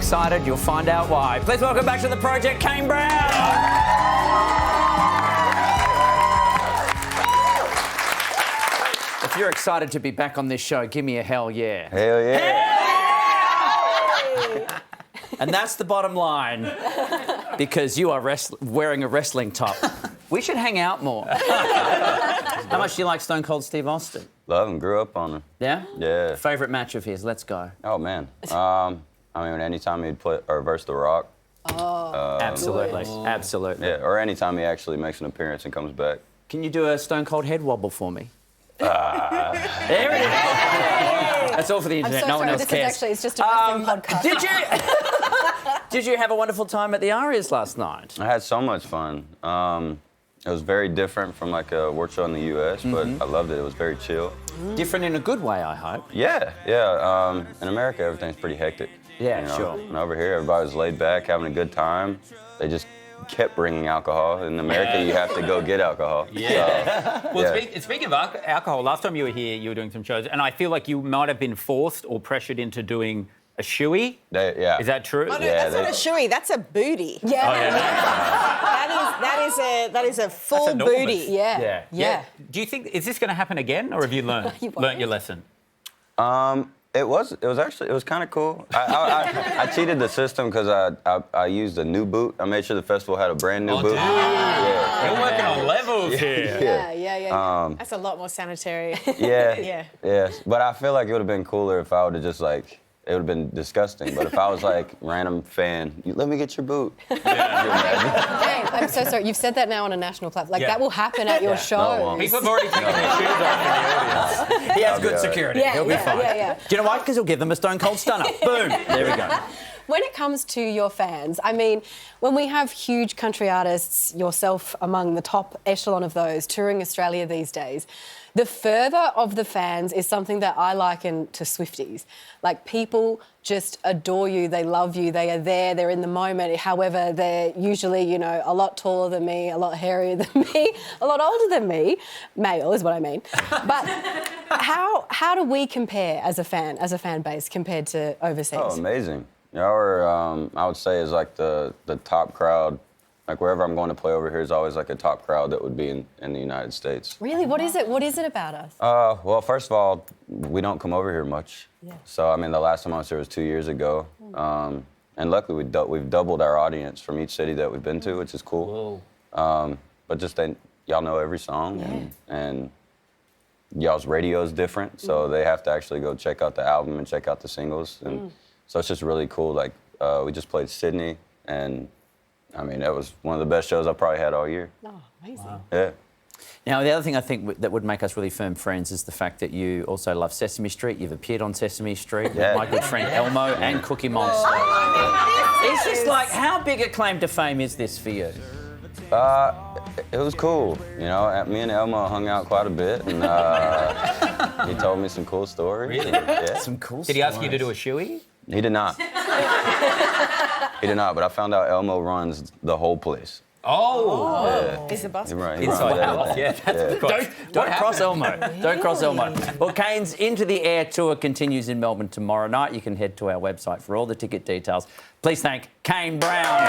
excited? You'll find out why. Please welcome back to the project, Kane Brown. If you're excited to be back on this show, give me a hell yeah. Hell yeah. And that's the bottom line, because you are wearing a wrestling top. We should hang out more. How much do you like Stone Cold Steve Austin? Love him. Grew up on him. Yeah? Yeah. Favourite match of his? Let's go. Oh, man. I mean, anytime he'd play or verse The Rock. Absolutely. Absolutely. Yeah, or anytime he actually makes an appearance and comes back. Can you do a Stone Cold head wobble for me? There it is. That's all for the internet. I'm so no one sorry, else this cares. is actually, it's just a wrestling podcast. Did you have a wonderful time at the Arias last night? I had so much fun. It was very different from like a work show in the U.S., but I loved it. It was very chill. Different in a good way, I hope. Yeah, yeah. In America, everything's pretty hectic. Yeah, you know? sure. And over here, everybody was laid back, having a good time. They just kept bringing alcohol. In America, you have to go get alcohol. Yeah. So, Well, yeah. speaking of alcohol, last time you were here, you were doing some shows, and I feel like you might have been forced or pressured into doing a shoey. Yeah. Is that true? Oh, no, Yeah, that's not a shoey, that's a booty. Yeah. That is a full That's enormous. booty. Yeah. Do you think, is this going to happen again, or have you learned your lesson? It was kind of cool. I cheated the system because I used a new boot. I made sure the festival had a brand new boot. Dude. Yeah. You're working on levels here. Yeah. That's a lot more sanitary. Yeah. But I feel like it would have been cooler if I would have just like, it would have been disgusting. But if I was like, random fan, let me get your boot. Dang, I'm so sorry. You've said that now on a national platform. Like, Yeah. that will happen at your show. No, it won't. People have already taken their shoes off in the audience. He has I'll be good all right. security. Yeah, He'll be fine. yeah. Do you know why? Because he'll give them a Stone Cold Stunner. Boom. There we go. When it comes to your fans, I mean, when we have huge country artists, yourself among the top echelon of those, touring Australia these days, the fervour of the fans is something that I liken to Swifties. Like, people just adore you, they love you, they are there, they're in the moment. However, they're usually, you know, a lot taller than me, a lot hairier than me, a lot older than me. Male is what I mean. But how do we compare as a fan base compared to overseas? Oh, amazing. I would say is like the top crowd. Like wherever I'm going to play over here is always like a top crowd that would be in the United States. Really? What is it? What is it about us? Well, first of all, we don't come over here much. Yeah. So, I mean, the last time I was here was 2 years ago. And luckily, we've doubled our audience from each city that we've been to, which is cool. But just y'all know every song, and y'all's radio is different, so they have to actually go check out the album and check out the singles. And so it's just really cool. Like, we just played Sydney, and I mean, that was one of the best shows I probably had all year. Oh, amazing. Wow. Yeah. Now, the other thing I think that would make us really firm friends is the fact that you also love Sesame Street. You've appeared on Sesame Street with my good friend Elmo and Cookie Monster. It's just like, how big a claim to fame is this for you? It was cool. You know, me and Elmo hung out quite a bit, and he told me some cool stories. Really? Yeah. Some cool Did he ask you to stories. do a shoey? He did not. He did not, but I found out Elmo runs the whole place. Oh. Yeah. He's the boss. He runs Inside everything. house. Yeah, that's Don't cross Elmo. Don't cross Elmo. Well, Kane's Into the Air tour continues in Melbourne tomorrow night. You can head to our website for all the ticket details. Please thank Kane Brown.